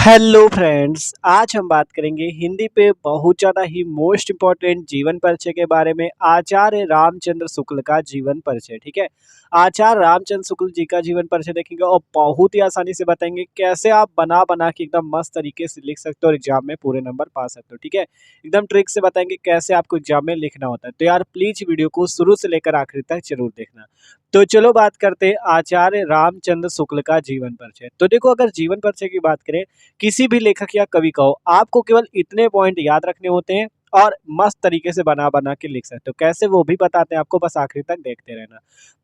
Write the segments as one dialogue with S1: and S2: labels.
S1: Hello friends, आज हम बात करेंगे हिंदी पे बहुत ज़्यादा ही मोस्ट इम्पोर्टेंट जीवन परिचय के बारे में। आचार्य रामचंद्र शुक्ल का जीवन परिचय। ठीक है, आचार्य रामचंद्र शुक्ल जी का जीवन परिचय देखेंगे और बहुत ही आसानी से बताएंगे कैसे आप बना बना के एकदम मस्त तरीके से लिख सकते हो और एग्जाम में पूरे नंबर पा सकते हो। ठीक है, एकदम ट्रिक से बताएंगे कैसे आपको एग्जाम में लिखना होता है। तो यार प्लीज वीडियो को शुरू से लेकर आखिरी तक जरूर देखना। तो चलो बात करते हैं आचार्य रामचंद्र शुक्ल का जीवन परिचय। तो देखो, अगर जीवन परिचय की बात करें किसी भी लेखक या कवि का हो, आपको केवल इतने पॉइंट याद रखने होते हैं और मस्त तरीके से बना बना के लिख सकते हो। कैसे वो भी बताते हैं आपको, बस आखिरी तक देखते रहना।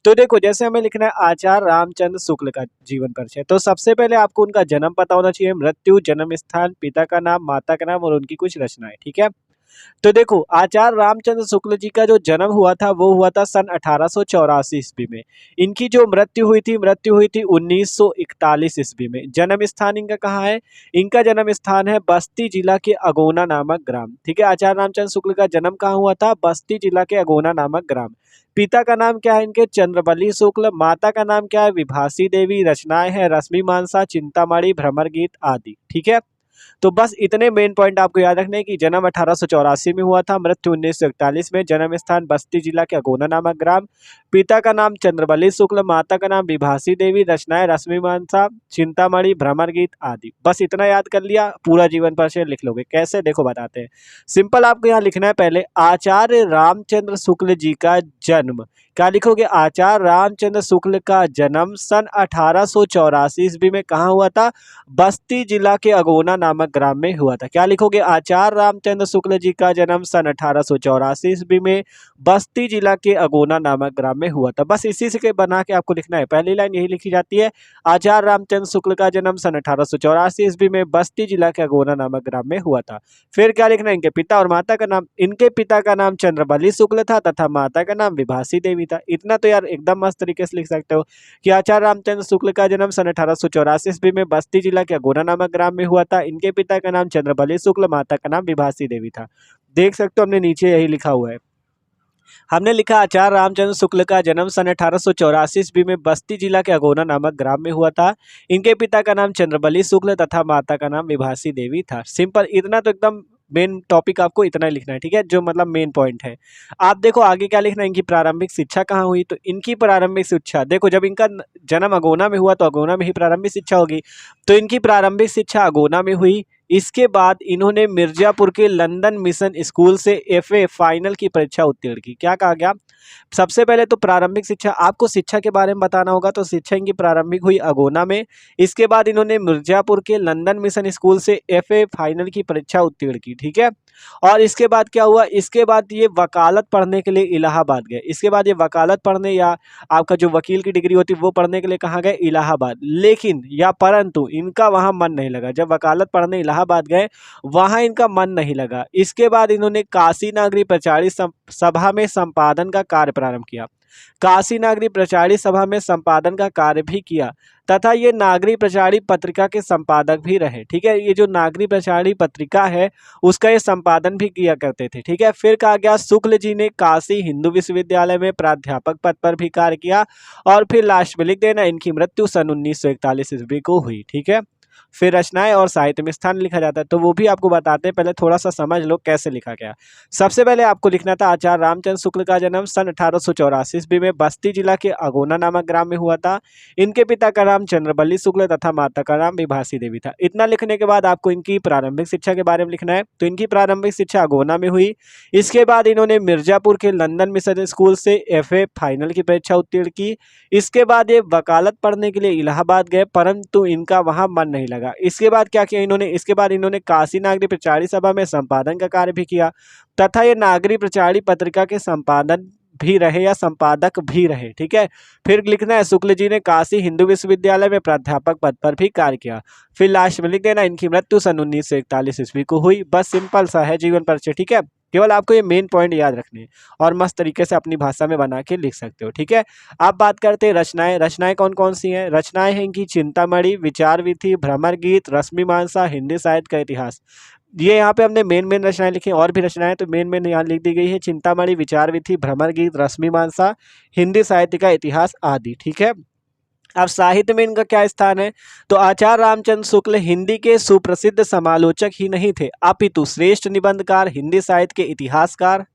S1: तो देखो, जैसे हमें लिखना है आचार्य रामचंद्र शुक्ल का जीवन परिचय, तो सबसे पहले आपको उनका जन्म पता होना चाहिए, मृत्यु, जन्म स्थान, पिता का नाम, माता का नाम और उनकी कुछ रचनाएं। ठीक है, तो देखो, आचार्य रामचंद्र शुक्ल जी का जो जन्म हुआ था वो हुआ था सन 1884 ईस्वी में। इनकी जो मृत्यु हुई थी 1941 ईस्वी में। जन्म स्थान इनका कहाँ है? इनका जन्म स्थान है बस्ती जिला के अगोना नामक ग्राम। ठीक है, आचार्य रामचंद्र शुक्ल का जन्म कहाँ हुआ था? बस्ती जिला के अगोना नामक ग्राम। पिता का नाम क्या है इनके? चंद्रबली शुक्ल। माता का नाम क्या है? विभासी देवी। रचनाएं हैं रश्मि मानसा, चिंतामणि, भ्रमर गीत आदि। ठीक है, तो बस इतने मेन पॉइंट आपको याद रखने हैं कि जन्म 1884 में हुआ था, मृत्यु 1941 में, जन्म स्थान बस्ती जिला के अगोना नामक ग्राम, पिता का नाम चंद्रबली शुक्ल, माता का नाम विभासी देवी, रचनाएं रश्मि मानसा, चिंतामणि, भ्रमर गीत आदि। बस इतना याद कर लिया, पूरा जीवन परिचय लिख लोगे। कैसे, देखो बताते हैं। सिंपल, आपको यहाँ लिखना है पहले आचार्य रामचंद्र शुक्ल जी का जन्म। क्या लिखोगे? आचार्य रामचंद्र शुक्ल का जन्म सन 1884 ईस्वी में कहाँ हुआ था? बस्ती जिला के अगोना नामक ग्राम में हुआ था। क्या लिखोगे? आचार्य रामचंद्र शुक्ल जी का जन्म सन 1884 ईस्वी में बस्ती जिला के अगोना नामक ग्राम में हुआ था। बस इसी से के बना के आपको लिखना है। पहली लाइन यही लिखी जाती है, आचार्य रामचंद्र शुक्ल का जन्म सन 1884 ईस्वी में बस्ती जिला के अगोना नामक ग्राम में हुआ था। फिर क्या लिखना है? इनके पिता और माता का नाम। इनके पिता का नाम चंद्रबली शुक्ल था तथा माता का नाम विभासी देवी था। इतना तो यार एकदम मस्त तरीके से लिख सकते हो कि आचार्य रामचंद्र शुक्ल का जन्म सन 1884 ईस्वी में बस्ती जिला के अगोना नामक ग्राम में हुआ था। इनके पिता का नाम चंद्रबली शुक्ल, माता का नाम विभासी देवी था। देख सकते हो, हमने नीचे यही लिखा हुआ है। हमने लिखा आचार्य रामचंद्र शुक्ल का जन्म सन 1884 ईस्वी में बस्ती जिला के अगोना नामक ग्राम में हुआ था। इनके पिता का नाम चंद्रबली शुक्ल तथा माता का नाम विभासी देवी था। सिंपल, इतना तो एकदम मेन टॉपिक आपको इतना ही लिखना है। ठीक है, जो मतलब मेन पॉइंट है। आप देखो आगे क्या लिखना है, इनकी प्रारंभिक शिक्षा कहाँ हुई? तो इनकी प्रारंभिक शिक्षा देखो, जब इनका जन्म अगोना में हुआ तो अगोना में ही प्रारंभिक शिक्षा होगी, तो इनकी प्रारंभिक शिक्षा अगोना में हुई। इसके बाद इन्होंने मिर्जापुर के लंदन मिशन स्कूल से एफए फाइनल की परीक्षा उत्तीर्ण की। क्या कहा गया? सबसे पहले तो प्रारंभिक शिक्षा, आपको शिक्षा के बारे में बताना होगा, तो शिक्षा इनकी प्रारंभिक हुई अगोना में। इसके बाद इन्होंने मिर्जापुर के लंदन मिशन स्कूल से एफए फाइनल की परीक्षा उत्तीर्ण की। ठीक है, और इसके बाद क्या हुआ? इसके बाद ये वकालत पढ़ने के लिए इलाहाबाद गए। इसके बाद ये वकालत पढ़ने या आपका जो वकील की डिग्री होती है वो पढ़ने के लिए कहाँ गए? इलाहाबाद। लेकिन या परंतु इनका वहाँ मन नहीं लगा। जब वकालत पढ़ने इलाहाबाद गए, वहाँ इनका मन नहीं लगा। इसके बाद इन्होंने काशी नागरी प्रचारी सभा में संपादन का कार्य प्रारंभ किया। काशी नागरी प्रचारी सभा में संपादन का कार्य भी किया तथा ये नागरी प्रचारी पत्रिका के संपादक भी रहे। ठीक है, ये जो नागरी प्रचारी पत्रिका है उसका ये संपादन भी किया करते थे। ठीक है, फिर कहा गया शुक्ल जी ने काशी हिंदू विश्वविद्यालय में प्राध्यापक पद पर भी कार्य किया और फिर लास्ट में लिख देना, इनकी मृत्यु सन 1941 ईस्वी को हुई। ठीक है, फिर रचनाएं और साहित्य में स्थान लिखा जाता है, तो वो भी आपको बताते हैं। पहले थोड़ा सा समझ लो कैसे लिखा गया। सबसे पहले आपको लिखना था आचार्य रामचंद्र शुक्ल का जन्म सन 1884 ईस्वी में बस्ती जिला के अगोना नामक ग्राम में हुआ था। इनके पिता का नाम चंद्रबली शुक्ल तथा माता का नाम विभासी देवी था। इतना लिखने के बाद आपको इनकी प्रारंभिक शिक्षा के बारे में लिखना है। तो इनकी प्रारंभिक शिक्षा अगोना में हुई। इसके बाद इन्होंने मिर्जापुर के लंदन मिशन स्कूल से एफए फाइनल की परीक्षा उत्तीर्ण की। इसके बाद ये वकालत पढ़ने के लिए इलाहाबाद गए, परंतु इनका वहां मन नहीं लगा। इसके बाद क्या किया इन्होंने? इसके बाद इन्होंने काशी नागरी प्रचारी सभा में संपादन का कार्य भी किया तथा ये नागरी प्रचारी पत्रिका के संपादन भी रहे या संपादक भी रहे। ठीक है, फिर लिखना है शुक्ल जी ने काशी हिंदू विश्वविद्यालय में प्राध्यापक पद पर भी कार्य किया। फिर लास्ट में लिख देना, इनकी मृत्यु सन 1941 ईस्वी को हुई। बस सिंपल सा है जीवन परिचय। ठीक है, केवल आपको ये मेन पॉइंट याद रखने और मस्त तरीके से अपनी भाषा में बना के लिख सकते हो। ठीक है, आप बात करते हैं रचनाएं। रचनाएं कौन कौन सी हैं? रचनाएं हैं इनकी चिंतामणि, विचार विधि, भ्रमर गीत, रश्मि मानसा, हिंदी साहित्य का इतिहास। ये यहाँ पे हमने मेन मेन रचनाएं लिखी, और भी रचनाएं तो मेन मेन यहाँ लिख दी गई है। चिंतामणि, विचार विधि, भ्रमर गीत, रश्मि मानसा, हिंदी साहित्य का इतिहास आदि। ठीक है, अब साहित्य में इनका क्या स्थान है? तो आचार्य रामचंद्र शुक्ल हिंदी के सुप्रसिद्ध समालोचक ही नहीं थे, अपितु श्रेष्ठ निबंधकार, हिंदी साहित्य के इतिहासकार।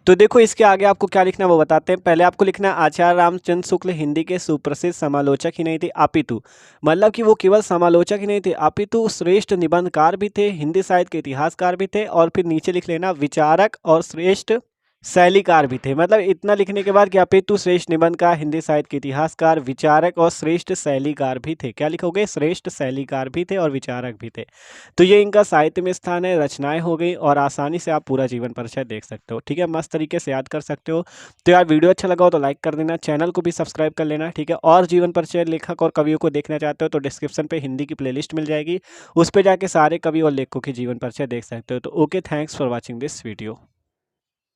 S1: तो देखो इसके आगे आपको क्या लिखना है वो बताते हैं। पहले आपको लिखना है आचार्य रामचंद्र शुक्ल हिंदी के सुप्रसिद्ध समालोचक ही नहीं थे, अपितु मतलब कि वो केवल समालोचक ही नहीं थे, अपितु श्रेष्ठ निबंधकार भी थे, हिंदी साहित्य के इतिहासकार भी थे, और फिर नीचे लिख लेना विचारक और श्रेष्ठ शैलीकार भी थे। मतलब इतना लिखने के बाद कि अपितु श्रेष्ठ निबंधकार, हिंदी साहित्य के इतिहासकार, विचारक और श्रेष्ठ शैलीकार भी थे। क्या लिखोगे? श्रेष्ठ शैलीकार भी थे और विचारक भी थे। तो ये इनका साहित्य में स्थान है, रचनाएं हो गई, और आसानी से आप पूरा जीवन परिचय देख सकते हो। ठीक है, मस्त तरीके से याद कर सकते हो। तो यार वीडियो अच्छा लगा हो तो लाइक कर देना, चैनल को भी सब्सक्राइब कर लेना। ठीक है, और जीवन परिचय लेखक और कवियों को देखना चाहते हो तो डिस्क्रिप्शन पे हिंदी की प्लेलिस्ट मिल जाएगी, उस पर जाके सारे कवि और लेखकों के जीवन परिचय देख सकते हो। तो okay, thanks for watching this video.